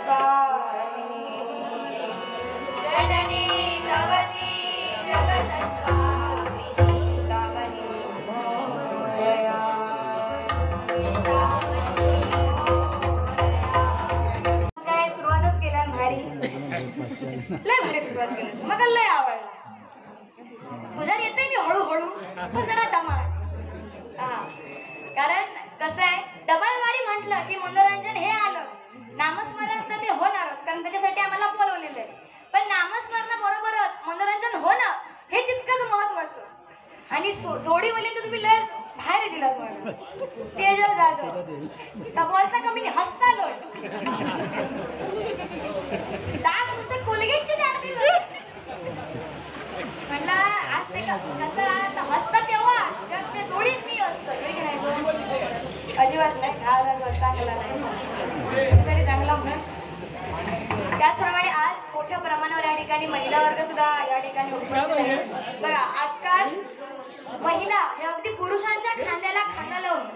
स्वामिनी जननी गवती जगत स्वामिनी दामनी मोरया दामनी मोरया. काय सुरुवातच केल्या भारी लय भारी सुरुवात केली मला लय आवडला. तुझ्यात येते मी हळूहळू पण जरा दमा. कारण कसं आहे डबल वारी म्हटलं की मनोरंजन हे आलं. नामस्मरण तर ते होणारच कारण त्याच्यासाठी आम्हाला बोलवलेलं आहे. पण नामस्मरणाबरोबरच मनोरंजन होणं हे तितकंच महत्वाचं. आणि जोडीवाले तर तुम्ही लस बाहेर दिलास मला तेजल जाधव तर बोलता कमी नाही हसता लोट दात नुसते कोलगेटचे जाते म्हटलं आज ते कसं हसता तेव्हा जग ते जोडीत मी असतं अजिबात नाही घा चांगला नाही तरी चांगला म्हणून. त्याचप्रमाणे आज मोठ्या प्रमाणावर या ठिकाणी महिला वर्ग सुद्धा या ठिकाणी उपस्थित आहे. बघा आजकाल महिला हे अगदी पुरुषांच्या खांद्याला खांदा लावून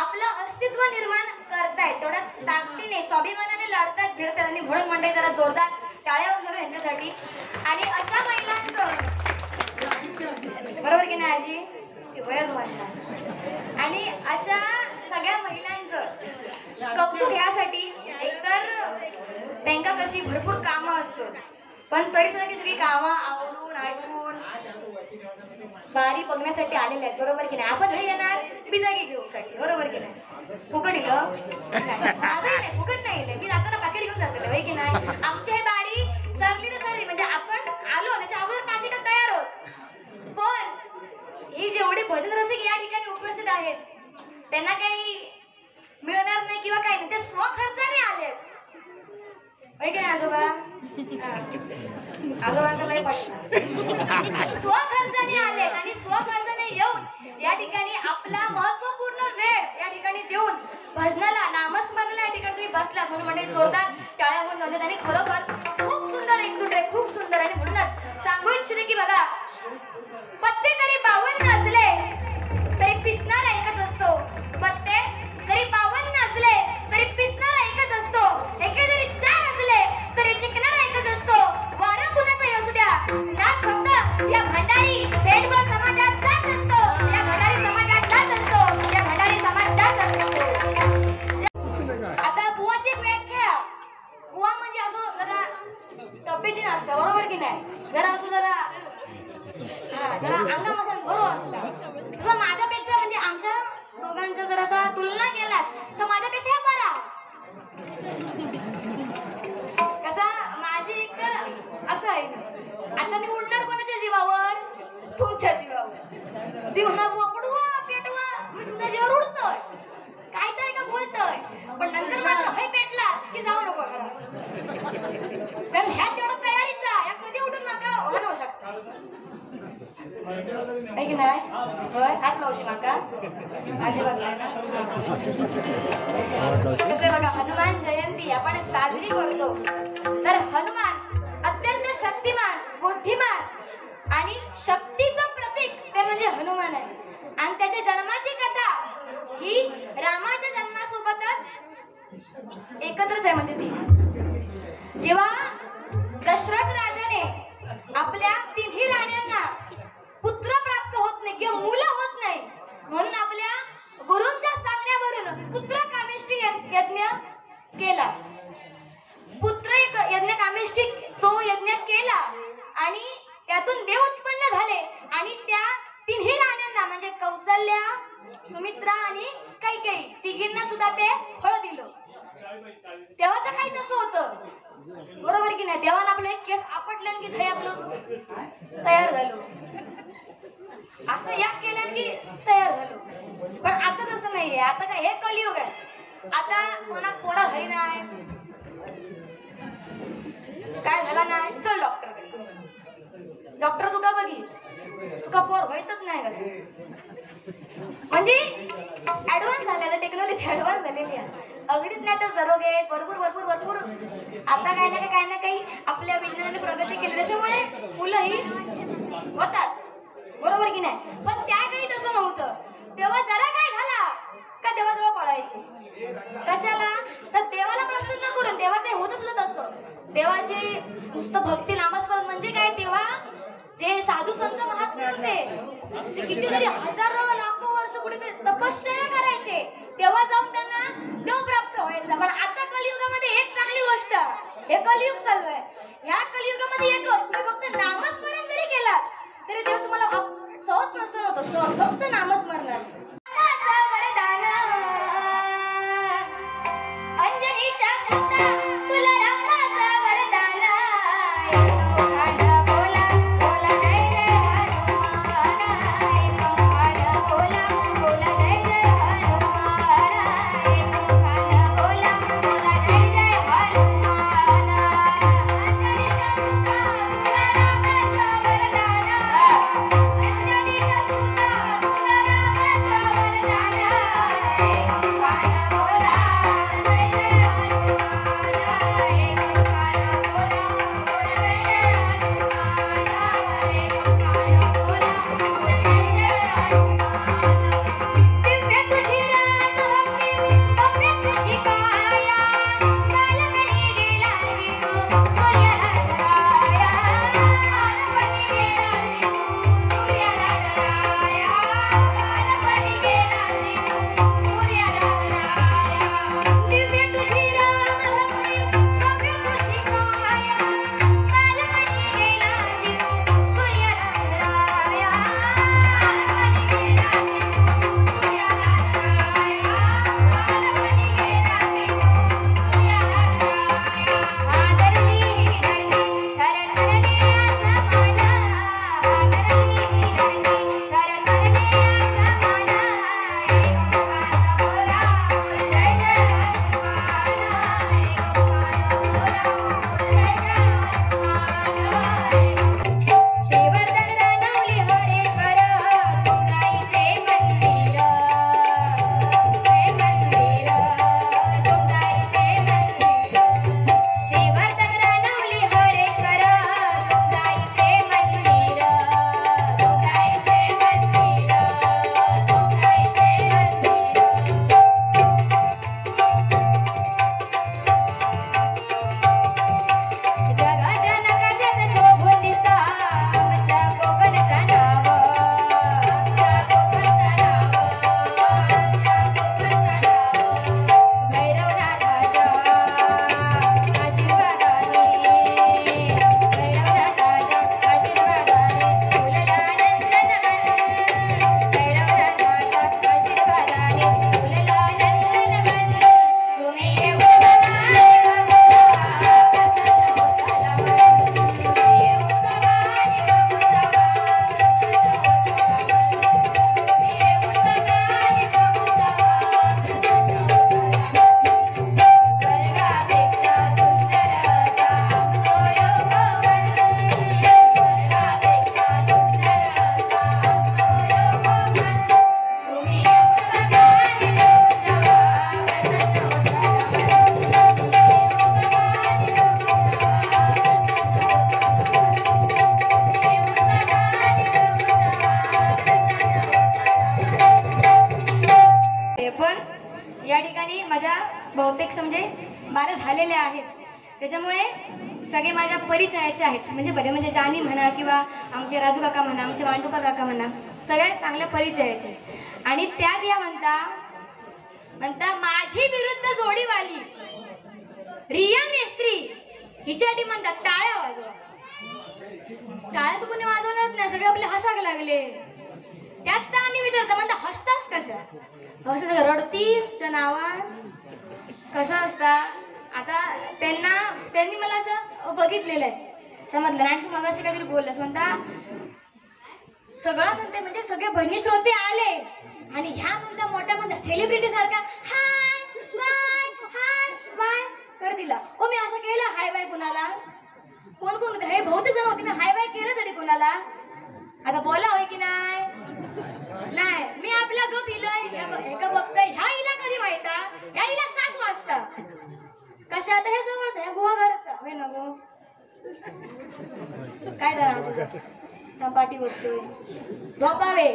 आपलं अस्तित्व निर्माण करतायत. तेवढ्या ताकदीने स्वाभिमानाने लढतात फिरतात आणि म्हणून मंडळी जरा जोरदार टाळ्या वाजवा यांच्यासाठी. आणि अशा महिलांचं बरोबर की नाही आजी ती वयच वाटणार. आणि अशा सगळ्या महिलांचं कौतुक यासाठी एकतर त्यांना कशी भरपूर कामं असतात पण तरी सुद्धा ती सगळी कामं आवडून आटवून बारी बघण्यासाठी आलेले आहेत. बरोबर की नाही. आपण घरी येणार बिदागी घेऊसाठी बरोबर की नाही. फुकट इलं नाही फुकट नाही इले मी जाताना पाकिट घेऊन जाते होय की नाही. आमची हे बारी सरली ना सरली म्हणजे आपण आलो त्याच्या अगोदर पाकिट तयार होत. पण ही जेवढे भजन रसिक या ठिकाणी उपस्थित आहेत त्यांना काही मिळणार नाही किंवा काही नाही. ते स्वखर्चाने आले होय की नाही आजोबा. आजोबांना लय पडला स्वखर्चाने आलेत आणि स्वखर्चाने येऊन या ठिकाणी आपला महत्वपूर्ण वेळ या ठिकाणी देऊन भजनाला नामस्मरणाला या ठिकाणी तुम्ही बसला म्हणून म्हणजे जोरदार टाळ्या होऊन जातात. आणि खरोखर खूप सुंदर एकजूट आहे खूप सुंदर. आणि म्हणूनच सांगू इच्छिते की बघा पत्ते तरी 52 असले तरी पिसणार एकच असतो. पत्ते जरी 52 असले तरी पिसणार एकच असतो. एके जरी 4 असले तरी जिंकणार एकच असतो. वारं कुणाचं असू द्या नाच फक्त या भंडारी पेडगाव समाजात जात असतो. या भंडारी समाजात जात असतो. या भंडारी समाज जात असतो. आता बुवाची एक व्याख्या बुवा म्हणजे असं जरा तब्येतीने असतं बरोबर की नाही. जरा असं जरा जरा अंगामासन बरो असला तसं माझ्यापेक्षा म्हणजे आमच्या दोघांच्या जर असा तुलना केलात तर माझ्यापेक्षा हा बरा. कसा माझी एक तर असं आहे आता मी उडणार कोणाच्या जीवावर तुमच्या जीवावर. ती म्हणा बुवा पेटवा मी तुमच्या जीवावर उडतोय काय तरी का बोलतोय पण नंतर मात्र हे पेटला की जाऊ नको घरात. कारण ह्या तेवढं तयारीचा या कधी उठून नका होऊ शकता आहे की नाही. होय हात लावशी माका अजिबात नाही ना. कसे बघा हनुमान जयंती आपण साजरी करतो तर हनुमान अत्यंत शक्तिमान बुद्धिमान आणि शक्तीचं प्रतीक ते म्हणजे हनुमान आहे. आणि त्याच्या जन्माची कथा ही रामाच्या जन्मासोबतच एकत्रच आहे. म्हणजे ती जेव्हा दशरथ राजाने आपल्या तिन्ही राण्यांना पुत्र प्राप्त होत नाही किंवा मुलं होत नाही म्हणून आपल्या गुरूंच्या सांगण्यावरून पुत्र कामेष्टी यज्ञ केला. पुत्र यज्ञ कामेष्टी तो यज्ञ केला आणि त्यातून देव उत्पन्न झाले. आणि त्या तिन्ही राण्यांना म्हणजे कौसल्या सुमित्रा आणि कैकेयी तिघींना सुद्धा ते फळ दिलं. तेव्हाच काही तसं होतं बरोबर की नाही. देवानं आपलं एक केस आपटलं की थै आपलं तयार झालो असं एक केलं की तयार झालो. पण आता तसं नाहीये. आता काय हे कलियुग आहे. आता कोणा पोरा झाली नाही काय झाला नाही चल डॉक्टर डॉक्टर तुका बघी तुका पोर होईतच नाही कसं. म्हणजे ऍडव्हान्स झालेलं टेक्नॉलॉजी ऍडव्हान्स झालेली आहे. अगदीच नाही तर सरोगेट भरपूर भरपूर भरपूर आता काही ना काही आपल्या विज्ञानाने प्रगती केली त्याच्यामुळे मुलं ही होतात बरोबर की नाही. पण त्या काही तसं नव्हतं. तेव्हा जरा काय झाला का देवाजवळ पळायचे? कशाला? तर देवाला प्रसन्न करून. देवा ते होतच ना तसं. देवाचे नुसतं भक्ती नामस्मरण म्हणजे काय? तेव्हा जे साधू संत महात्मे होते ते कितीतरी हजारो लाखो वर्ष कुठे तपश्चर्या करायचे, तेव्हा जाऊन त्यांना देव प्राप्त व्हायचा. पण आता कलियुगामध्ये एक चांगली गोष्ट, हे कलियुग चालू आहे, ह्या कलियुगामध्ये एकच, तुम्ही फक्त नामस्मरण जरी केलात तरी देव तुम्हाला सहज प्रसन्न होतो. सहज फक्त नामस्मरणाने. वरदान अंजनीच्या सुता तुला रामाचा वरदान. बहुतेक म्हणजे बारा झालेले आहेत, त्याच्यामुळे सगळे माझ्या परिचयाचे आहेत. म्हणजे बरे म्हणजे जानी म्हणा किंवा आमचे राजू काका म्हणा, आमचे वांडूकर काका म्हणा, सगळ्या चांगल्या परिचयाचे. आणि त्यात या म्हणता माझी विरुद्ध जोडीवाली रिया मेस्त्री हिच्यासाठी म्हणतात टाळ्या वाजवा. टाळ्या तर कोणी वाजवल्याच नाही, सगळे आपले हसायला लागले. त्यात तर आम्ही विचारतो म्हणता हसतास कशा? हसत रडतीच्या नावात कसं असता. आता त्यांनी मला असं बघितलेलं आहे, समजलं. आणि तू मगाशी काहीतरी बोललास म्हणता सगळं म्हणते, म्हणजे सगळे बहिणी श्रोते आले आणि ह्या म्हणता मोठ्या म्हणता सेलिब्रिटी सारखा हाय बाय कर दिला. ओ मी असं केलं हाय बाय कुणाला? कोण होते? हे बहुतेक जण होती ना हाय बाय केलं तरी कुणाला. आता बोला होय की नाही? मी आपला गप इलय एका बघताय ह्या इला कधी माहिता? ह्या इला 7 वाजता कशा. आता हे जवळच आहे गुहा घराचा होय ना गो. काय झालं चपाटी बघतोय झोपावे.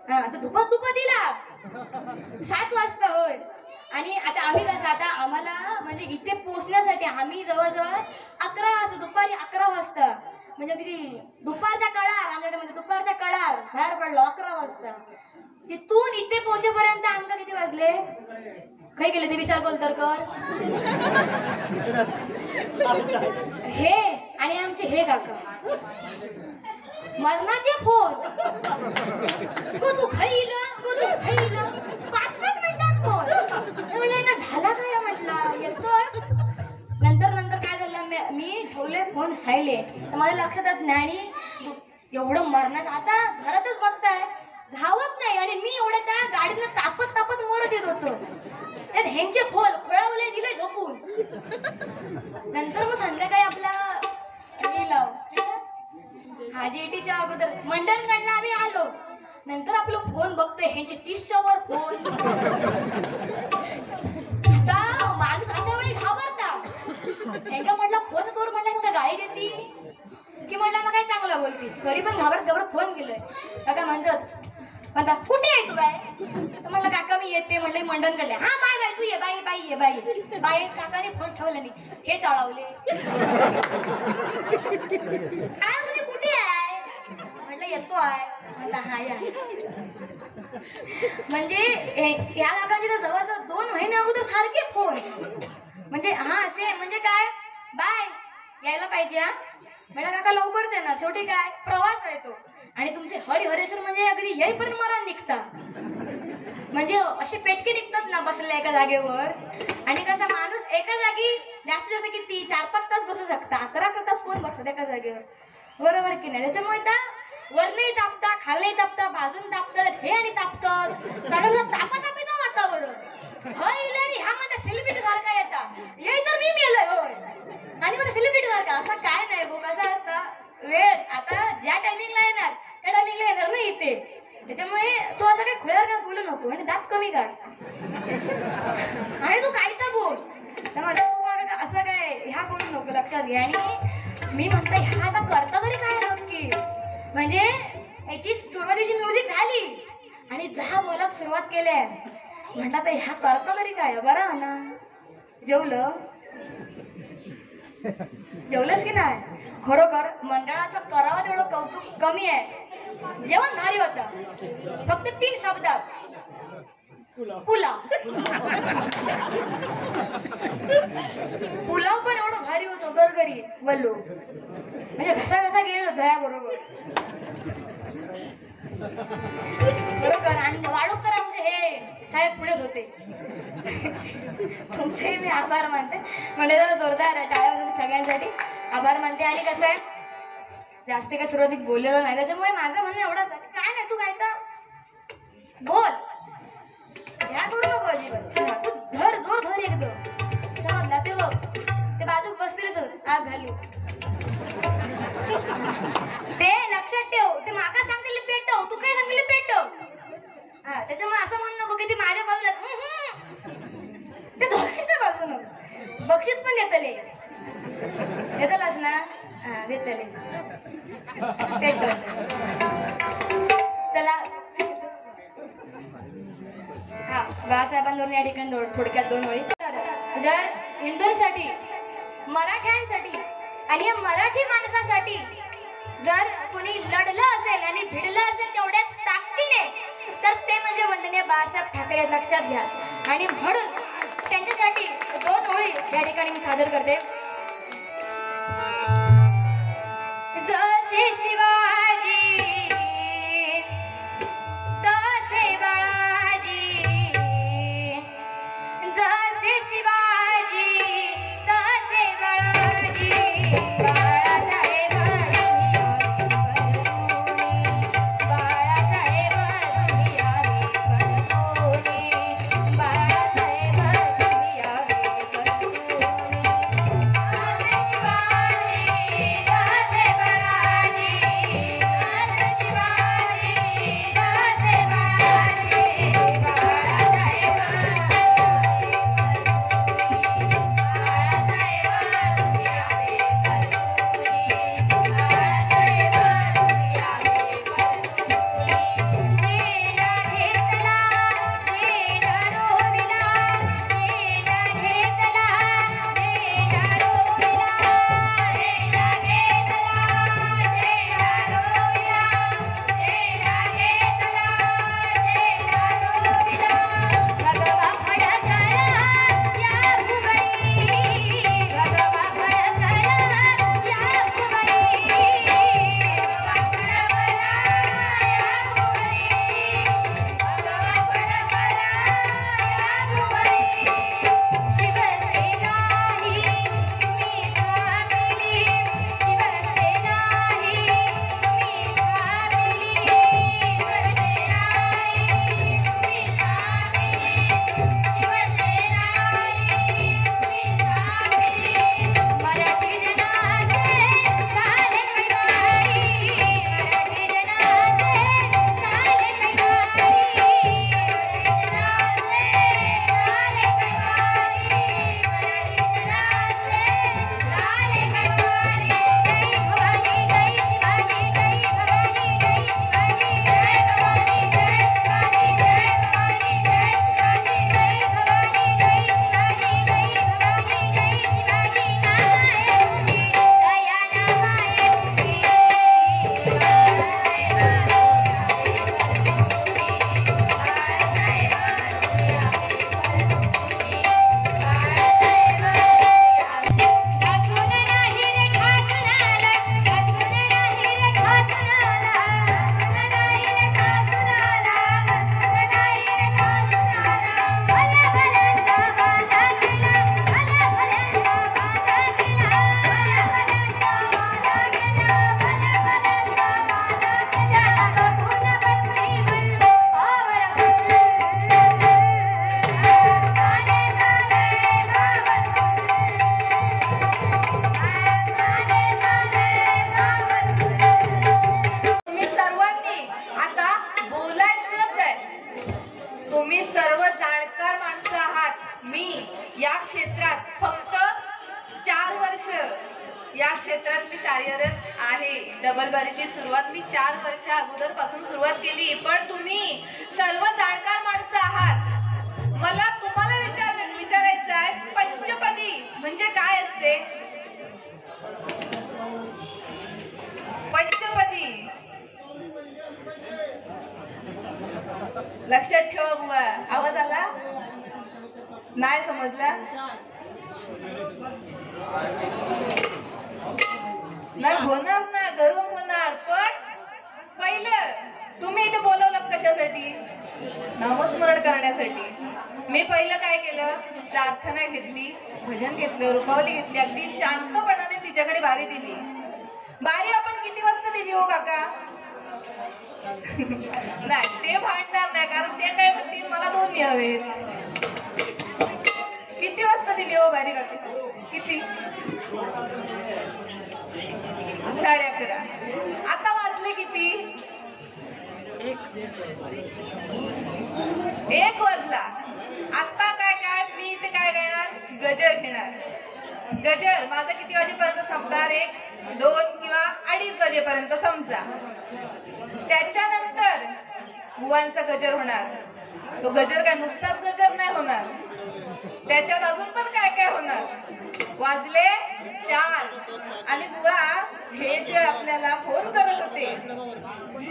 हा तर धुपा दिला 7 वाजता होय. आणि आता आम्ही कसं आता आम्हाला म्हणजे इथे पोहोचण्यासाठी आम्ही जवळजवळ 11 वाजता दुपारी 11 वाजता म्हणजे किती दुपारच्या कडार आमच्याकडे म्हणजे दुपारच्या कडार बाहेर पडलो 11 वाजता. तिथून इथे पोहोचेपर्यंत आमका किती वाजले काही गेले ते विचार कोलतरकर हे आणि आमचे हे काका मरणाचे फोन गो तू खाईल 5-5 मिनिटात फोन म्हणलं का झाला काय म्हटलं येतोय. नंतर काय झालं मी ठेवले फोन सायले तर माझ्या लक्षातच नाही आणि एवढं मरणाचं आता घरातच बघताय धावत नाही आणि मी एवढ्या त्या गाडीनं तापत मरत येत होतो. त्यात ह्यांचे फोन खोळावले दिले झोपून. नंतर मग संध्याकाळी आपला लाव हा जेटीच्या अगोदर मंडणगडला आम्ही आलो. नंतर आपलं फोन बघतोय ह्यांचे 30च्या वर फोन. आता माणूस अशा वेळी घाबरता ह्यांका म्हटलं फोन करू म्हटलं का गाळी देती की म्हटलं मग काय चांगलं बोलती तरी पण घाबरत फोन केलंय. काका म्हणतात कुठे आहे तू बाय तर म्हटलं काका मी येते म्हटलं मंडण कडले. हा बाय तू ये बाई काकाने फोन ठेवला नाही हे चाळवले. तुम्ही कुठे आहे म्हटलं येतो आहे म्हणता हा या. म्हणजे ह्या काकांची तर जवळजवळ 2 महिने अगोदर सारखे फोन म्हणजे हा असे म्हणजे काय बाय यायला पाहिजे हा म्हटलं काका लवकरच येणार शेवटी काय प्रवास आहे तो आणि तुमचे हरिहरेश्वर म्हणजे अगदी येईपर्यंत मरण निघता म्हणजे असे पेटके निघतात ना बसले एका जागेवर. आणि कसा माणूस एका जागी जास्तीत जास्त किती 4-5 तास बसू शकता 11 तास कोण बसत एका जागेवर बरोबर की नाही. त्याच्यामुळे त्या वरनही तापता खाल्लंही तापता बाजून तापतात हे आणि तापतात सगळं तापातापीचं वातावरण ह्या मध्ये सेलिब्रिटी सारखा येता हे सर मी मेलोय होय आणि मला सेलिब्रिटी सारखा असा काय नाही गो कसा असता वेळ आता ज्या टायमिंगला येणार त्या टायमिंगला येणार नाही इथे. त्याच्यामुळे तू असं काही खुल्यावर काय बोलू नको आणि दात कमी काढ आणि तू काय तर बोल समजा तू असं काय ह्या करू नको लक्षात घे. आणि मी म्हणते ह्या आता करता तरी काय नक्की म्हणजे याची सुरुवातीची म्युझिक झाली आणि 10 बोलात सुरुवात केल्या म्हटलं तर ह्या करता तरी काय बरं ना. जेवलंच की नाही खरोखर मंडळाचं करावं तेवढं कौतुक कमी आहे. जेवण भारी होतं फक्त 3 शब्दात पुलाव पण एवढं भारी होतं गरगरीत वल्लू म्हणजे घसा गेलो दह्या बरोबर आणि वाढूक तर आमचे हे साहेब पुढेच होते. तुमचे मी आभार मानते म्हणजे जरा जोरदार टाळ्या वाजवून सगळ्यांसाठी आभार मानते. आणि कसं आहे जास्त काय सुरुवातीत बोललेलं नाही त्याच्यामुळे माझं म्हणणं एवढंच आहे काय नाही तू काय तर बोल ह्या करू नको अजिबात तू धर एकदम समजला ते बघ ते बाजूक बसलेच आग घालू ते लक्षात ठेव ते माका सांगतील पेटव तू काय सांगतील पेटव हा त्याच्यामुळे असं म्हणू नको की ती माझ्या बाजूला ते दोघांच्या बाजून बक्षीस पण देतलेस ना हा देतले पेटव चला. हा बाळासाहेबांवरून या ठिकाणी थोडक्यात 2 ओळी. जर हिंदूंसाठी मराठ्यांसाठी आणि या मराठी माणसासाठी जर कुणी लढलं असेल आणि भिडलं असेल तेवढ्याच ताकदीने तर ते म्हणजे वंदनीय बाळासाहेब ठाकरे लक्षात घ्या. आणि म्हणून त्यांच्यासाठी 2 ओळी या ठिकाणी मी सादर करते. जसे शिवाजी तसे बाळाजी जसे शिवाजी तसे बाळाजी बाळासाहेब मी या क्षेत्रात फक्त 4 वर्ष या क्षेत्रात मी कार्यरत आहे. डबल बारीची सुरुवात मी 4 वर्षा अगोदर पासून सुरुवात केली. पण तुम्ही सर्व जाणकार माणसं आहात. मला तुम्हाला विचारायचं आहे, पंचपदी म्हणजे काय असते? पंचपदी लक्षात ठेवा बुवा. आवाज आला नाही समजला? नाही होणार ना, गरम होणार. पण पहिलं तुम्ही इथे बोलवलं कशासाठी? नामस्मरण करण्यासाठी. मी पहिलं काय केलं, प्रार्थना घेतली, भजन घेतलं, रूपावली घेतली, अगदी शांतपणाने तिच्याकडे बारी दिली. बारी आपण किती वाजता दिली हो काका? नाही, ते भांडणार नाही, कारण ते काय म्हणतील मला 2 हवेत. किती वाजता दिली हो बारी काका? किती? 11:30. आता वाजले किती? 1 वाजला. आता काय मी इथे काय करणार? गजर घेणार. गजर माझा किती वाजेपर्यंत संपणार? 1, 2 किंवा 2:30 वाजेपर्यंत समजा. त्याच्यानंतर बुवांचा गजर होणार. तो गजर काय नुसताच गजर नाही होणार, त्याच्यात अजून पण काय होणार. वाजले 4 आणि बुवा हे जे आपल्याला फोन करत होते,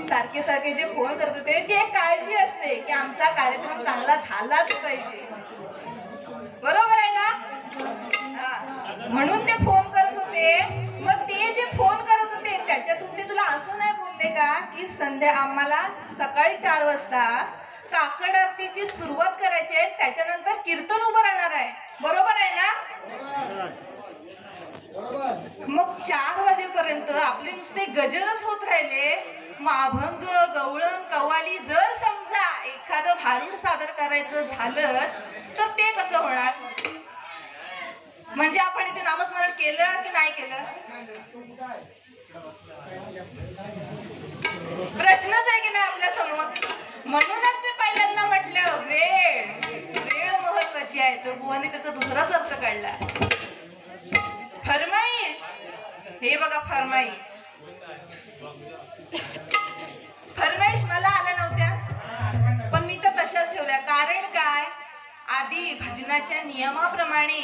सारखे जे फोन करत होते, ती एक काळजी असते की आमचा कार्यक्रम चांगला झालाच पाहिजे. बरोबर आहे ना? म्हणून ते फोन करत होते. मग ते जे फोन करत होते त्याच्यातून ते तुला असं नाही बोलले का की आम्हाला सकाळी 4 वाजता काकड आरतीची सुरुवात करायची आहे, त्याच्यानंतर कीर्तन उभं राहणार आहे. बरोबर आहे ना? मग 4 वाजेपर्यंत आपले नुसते गजरच होत राहिले. मग अभंग, गवळण, कव्वाली जर समजा एखादं भारूड सादर करायचं झालं तर ते कसं होणार? म्हणजे आपण इथे नामस्मरण केलं की नाही केलं? प्रश्नच आहे की नाही आपल्या समोर. म्हणूनच मी पहिल्यांदा म्हटलं वेळ महत्वाची आहे. तर बुवाने त्याचा दुसराच अर्थ काढला. फरमाईश, हे बघा फरमाईश मला आल्या नव्हत्या, पण मी तर तशाच ठेवल्या. कारण काय, आधी भजनाच्या नियमाप्रमाणे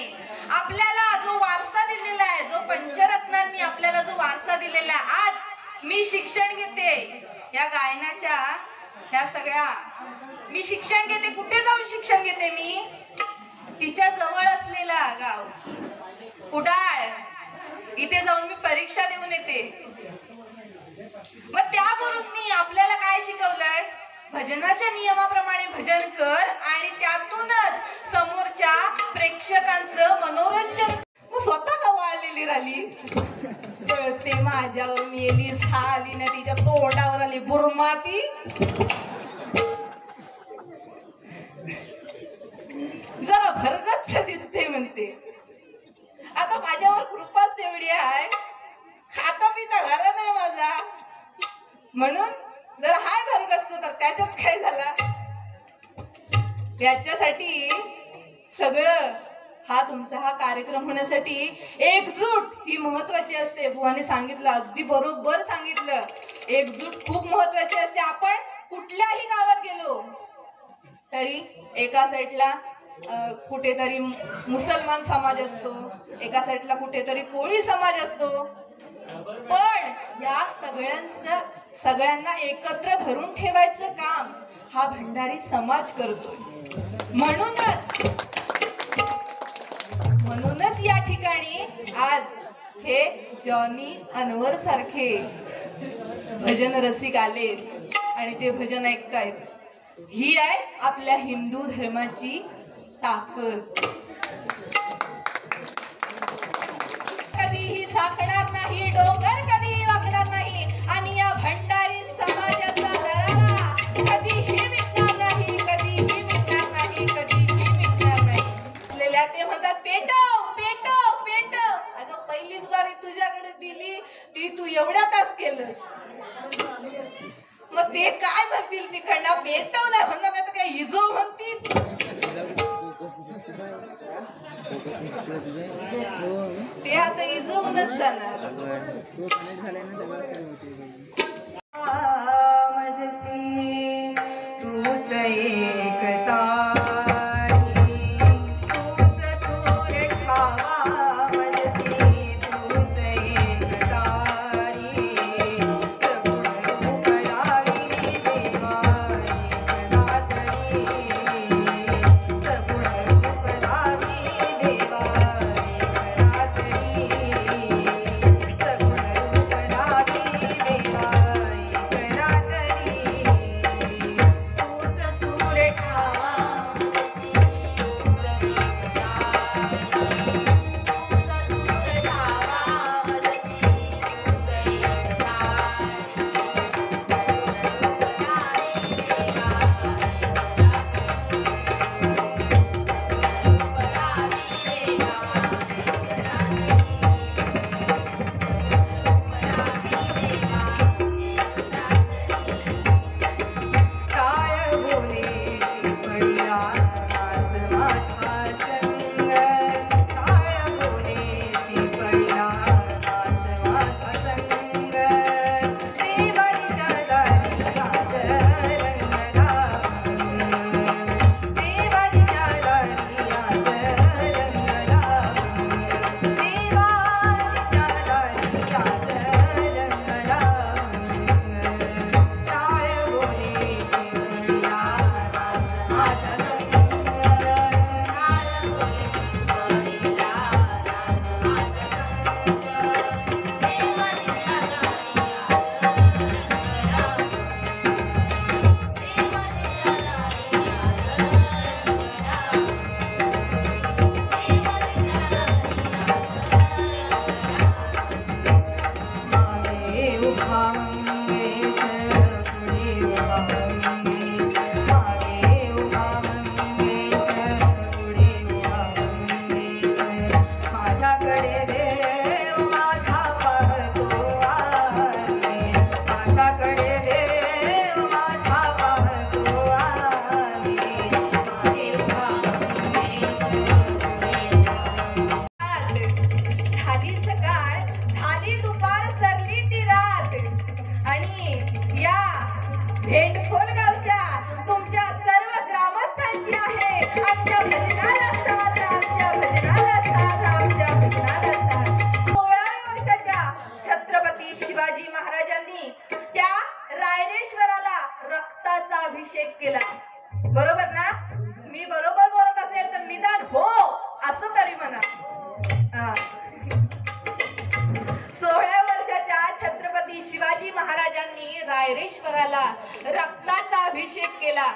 आपल्याला जो वारसा दिलेला आहे, जो पंचरत्नांनी आपल्याला जो वारसा दिलेला आहे, आज मी शिक्षण घेते या गायनाच्या, ह्या सगळ्या मी शिक्षण घेते. कुठे जाऊन शिक्षण घेते मी? तिच्या जवळ असलेला गाव कुडाळ, इथे जाऊन मी परीक्षा देऊन येते. मग त्या गुरूंनी आपल्याला काय शिकवलंय? भजनाच्या नियमाप्रमाणे भजन कर आणि त्यातूनच समोरच्या प्रेक्षकांचं मनोरंजन. मग स्वतः का वाळलेली राहिली? कळते माझ्यावर मेली झाली ना, तिच्या तोंडावर आली बुरमाती. जरा भरगच्च दिसते म्हणते. आता माझ्यावर कृपाच तेवढी आहे, खाता पिता घरा नाही माझा, म्हणून जर हाय भरगच्च, तर त्याच्यात काय झाला? याच्यासाठी सगळं हा कार्यक्रम होण्यासाठी एकजूट ही महत्वाची असते. बुवाने सांगितलं, अगदी बरोबर सांगितलं. एकजूट खूप महत्वाची असते. आपण कुठल्याही गावात गेलो तरी एका साईडला कुठेतरी मुसलमान समाज असतो, एका साईडला कुठेतरी कोळी समाज असतो, पण या सगळ्यांना एकत्र धरून ठेवायचं काम हा भंडारी समाज करतो. म्हणूनच या ठिकाणी आज हे जॉनी अनवर सारखे भजन रसिक आले आणि ते भजन ऐकतायत. ही आहे आपल्या हिंदू धर्माची ताकद. कधीही झाकणार नाही डोंगर, कधीही वाकणार नाही, आणि या भंडारी समाजाचा दरारा कधीही मिटणार नाही, कधीही मिटणार नाही, कधीही मिटणार नाही. ते म्हणतात पेटव पेटव पेटव. अगं पहिलीच बारी तुझ्याकडे दिली ती तू एवढ्या तास केलं, मग ते काय म्हणतील तिकडनं? पेटव नाही म्हणणार, नाही तर काय इजो म्हणतील. ते आता इजवूनच जाणार. तूच एक तारी, तूच सूर ठावा मनसी, तूच एक तारी, सगुण रूप लाविली देवा एक रात्री, सगुण रूप लाविली देवा एक रात्री, सगुण रूप लाविली देवा एक रात्री, तूच सूर ठावा मनसी, तूच एक तारी, तूच सूर ठावा मनसी, तूच एक तारी, टाळ बोलेची पडला आज माझा संग, टाळ बोलेची पडला आज माझा संग, देवाच्या दारी आज रंगला भंग, देवाच्या दारी आज रंगला भंग, देवाच्या दारी आज रंगला भंग, टाळ बोलेची पडला आज माझा संग, टाळ बोलेची पडला आज माझा संग, देवाच्या दारी आज रंगला मागे उभा मंगेश, पुढे उभा मंगेश, मागे उभा मंगेश, पुढे उभा मंगेश, माझ्याकडे देव माझा पाहतो आहे, माझ्याकडे देव माझा पाहतो आहे, मागे उभा मंगेश, पुढे उभा मंगेश. झाली सकाळ, झाली दुपार, सरली ती रात, आणि या भेंडखोल गावच्या तुमच्या सर्व ग्रामस्थांची आहे आमच्या भजनाला साथ, आमच्या भजनाला साथ, आमच्या भजनाला साथ. 16 वर्षाच्या छत्रपती शिवाजी महाराजांनी त्या रायरेश्वराला रक्ताचा अभिषेक केला. बरोबर ना? मी बरोबर बोलत असेल तर निदान हो असं तरी म्हणा. 16 वर्षाच्या छत्रपती शिवाजी महाराजांनी रायरेश्वराला रक्ताचा अभिषेक केला.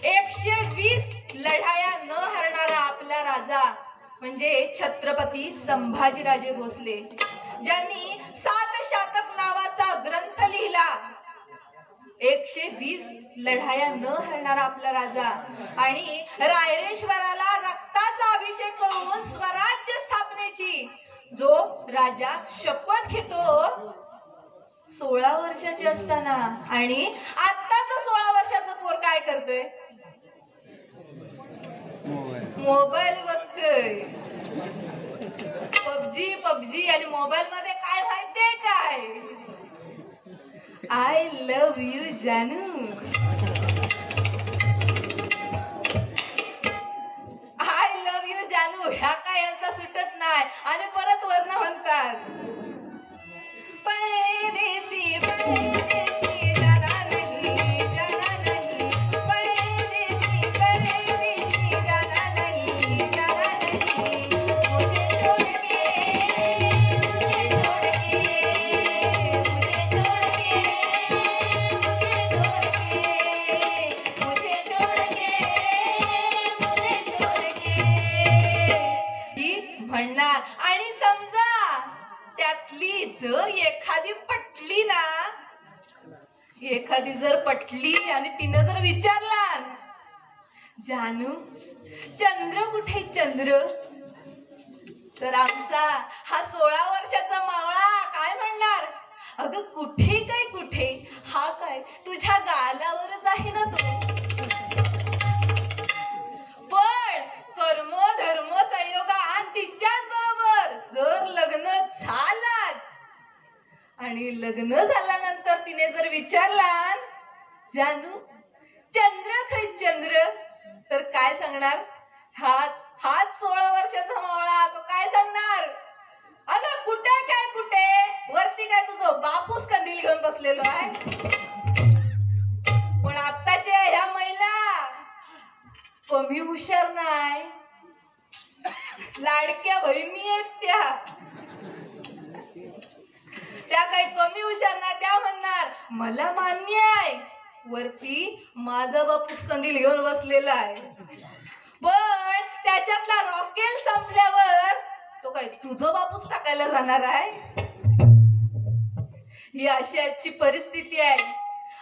120 लढाया न हरणारा आपला राजा म्हणजे छत्रपती संभाजीराजे भोसले, ज्यांनी 7 शातक नावाचा ग्रंथ लिहिला. 120 लढाया न हरणारा आपला राजा आणि रायरेश्वराला रक्ताचा अभिषेक करून स्वराज्य स्थापनेची जो राजा शपथ घेतो 16 वर्षाचे असताना, आणि आत्ताच 16 वर्षाचं पोर काय करतोय? मोबाईल बघतोय. पबजी आणि मोबाईल मध्ये काय माहितीये काय? आय लव्ह यू जानू, आय लव्ह यू जानू, ह्या काय यांचा सुटत नाही. आणि परत वर्ण म्हणतात परदेसी परदेसी जाना नहीं, जाना नहीं, परदेसी परदेसी जाना नहीं, जाना नहीं, मुझे छोड़ के, मुझे छोड़ के, मुझे छोड़ के, मुझे छोड़ के, मुझे छोड़ के ही म्हणणार. आणि समजा त्यातली जर एखादी पटली ना, एखादी जर पटली आणि तिनं जर विचारला, जानू चंद्र कुठे चंद्र, तर आमचा हा 16 वर्षाचा मावळा काय म्हणणार? अगं कुठे काय कुठे, हा काय तुझ्या गालावरच आहे ना तो. पण कर्म धर्म संयोगान तिच्याच बरोबर जर लग्न झालाच आणि लग्न झाल्यानंतर तिने जर विचारला, जानू चंद्र खै चंद्र, तर काय सांगणार? हाच 16 वर्षाचा मावळा, तो काय सांगणार? अगं कुठे काय कुठे, वरती काय तुझं बापूस कंदील घेऊन बसलेलो आहे. पण आत्ताच्या ह्या महिला कमी हुशार नाही, लाडक्या बहिणी आहेत त्या काही कमी हुशार ना. त्या म्हणणार मला मान्य आहे वरती माझा बापूस कंदील घेऊन बसलेला आहे, पण त्याच्यातला रॉकेल संपल्यावर तो काय तुझं बापूस टाकायला जाणार आहे? ही अशी आजची परिस्थिती आहे.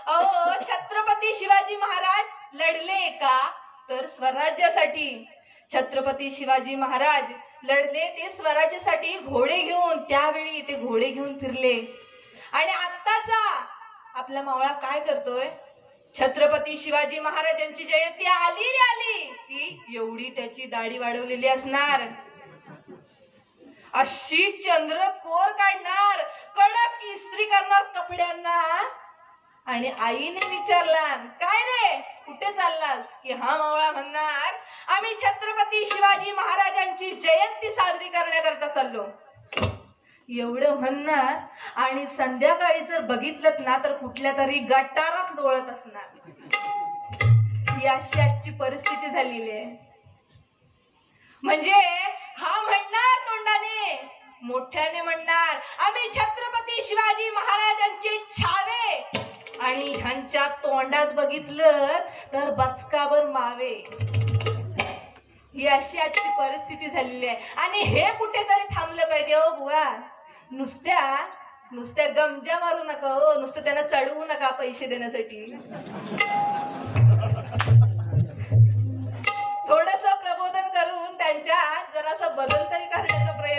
अहो छत्रपती शिवाजी महाराज लढले का? तर स्वराज्यासाठी. छत्रपती शिवाजी महाराज लढले ते स्वराज्यासाठी घोडे घेऊन, त्यावेळी ते घोडे घेऊन फिरले. आणि आत्ताचा आपला मावळा काय करतोय? छत्रपती शिवाजी महाराजांची जयंती आली रे आली की एवढी त्याची दाढी वाढवलेली असणार, अशी चंद्रकोर काढणार, कडक इस्त्री करणार कपड्यांना. आणि आईने विचारला, काय रे कुठे चाललास? की हा मावळा म्हणणार आम्ही छत्रपती शिवाजी महाराजांची जयंती साजरी करण्याकरता चाललो, एवढं म्हणणार. आणि संध्याकाळी जर बघितलं ना तर कुठल्या तरी गटारात लोळत असणार. ही अशी आजची परिस्थिती झालेली आहे. म्हणजे हा म्हणणार तोंडाने, मोठ्याने म्हणणार आम्ही छत्रपती शिवाजी महाराजांचे छावे, आणि ह्यांच्या तोंडात बघितलं तर बचकावर मावे. ही अशी आजची परिस्थिती झालेली आहे. आणि हे कुठेतरी थांबलं पाहिजे. ओ बुवा, नुसत्या गमजा मारू नका हो, नुसतं त्यांना चढवू नका पैसे देण्यासाठी. थोडस प्रबोधन करून त्यांच्यात जरासा बदल तरी करण्याचा प्रयत्न